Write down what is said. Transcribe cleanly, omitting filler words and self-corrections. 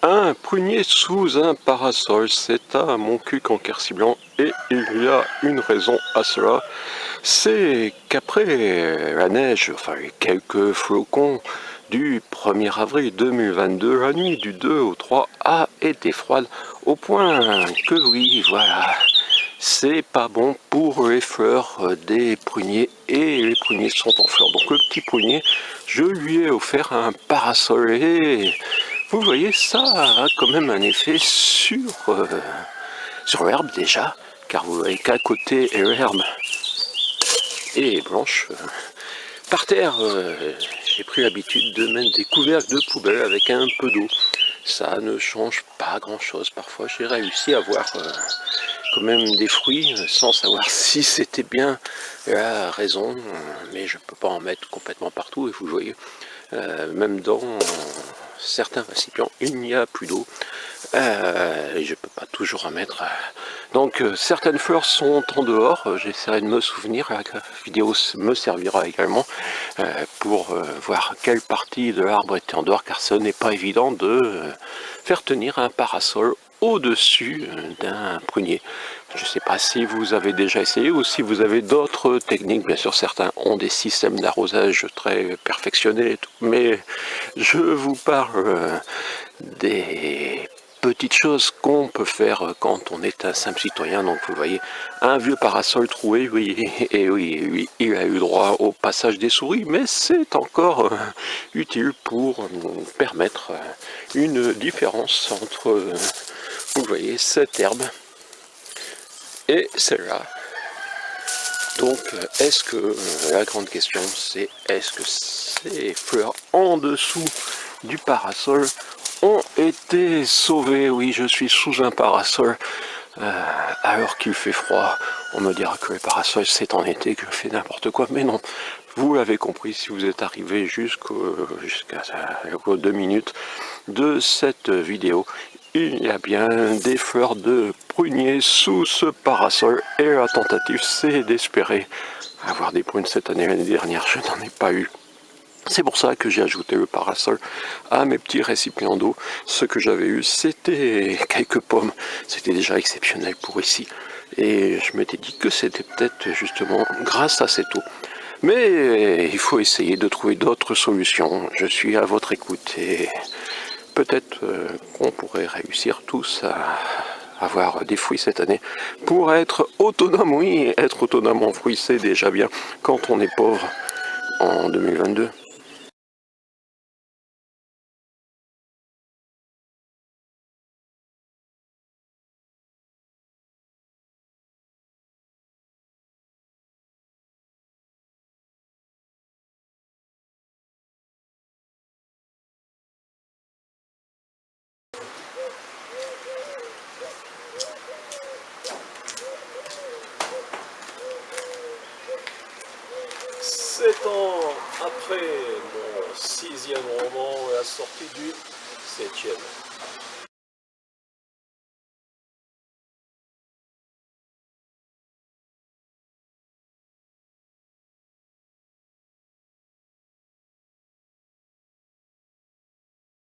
Un prunier sous un parasol, c'est à Montcuq-en-Quercy-Blanc et il y a une raison à cela, c'est qu'après la neige, enfin les quelques flocons du 1er avril 2022, la nuit du 2 au 3 a été froide au point que oui, voilà, c'est pas bon pour les fleurs des pruniers et les pruniers sont en fleurs. Donc le petit prunier, je lui ai offert un parasol et vous voyez, ça a quand même un effet sur l'herbe déjà, car vous voyez qu'à côté l'herbe est blanche. Par terre, j'ai pris l'habitude de mettre des couvercles de poubelle avec un peu d'eau. Ça ne change pas grand chose. Parfois j'ai réussi à avoir quand même des fruits sans savoir si c'était bien la raison, mais je ne peux pas en mettre complètement partout et vous voyez, même dans certains récipients il n'y a plus d'eau et je ne peux pas toujours en mettre. Donc certaines fleurs sont en dehors, j'essaierai de me souvenir, la vidéo me servira également pour voir quelle partie de l'arbre était en dehors, car ce n'est pas évident de faire tenir un parasol au-dessus d'un prunier. Je ne sais pas si vous avez déjà essayé ou si vous avez d'autres techniques. Bien sûr, certains ont des systèmes d'arrosage très perfectionnés, mais je vous parle des petites choses qu'on peut faire quand on est un simple citoyen. Donc vous voyez, un vieux parasol troué, oui, et oui, il a eu droit au passage des souris, mais c'est encore utile pour permettre une différence entre, vous voyez, cette herbe et celle-là. Donc, est-ce que, la grande question, c'est est-ce que ces fleurs en dessous du parasol ont été sauvées? Oui, je suis sous un parasol, alors qu'il fait froid. On me dira que les parasols c'est en été, que je fais n'importe quoi, mais non. Vous l'avez compris si vous êtes arrivé jusqu'à 2 minutes de cette vidéo. Il y a bien des fleurs de prunier sous ce parasol et la tentative c'est d'espérer avoir des prunes cette année. L'année dernière je n'en ai pas eu. C'est pour ça que j'ai ajouté le parasol à mes petits récipients d'eau. Ce que j'avais eu c'était quelques pommes. C'était déjà exceptionnel pour ici. Et je m'étais dit que c'était peut-être justement grâce à cette eau. Mais il faut essayer de trouver d'autres solutions. Je suis à votre écoute et peut-être qu'on pourrait réussir tous à avoir des fruits cette année pour être autonome. Oui, être autonome en fruits, c'est déjà bien quand on est pauvre en 2022. Sept ans après mon 6e roman, la sortie du 7e.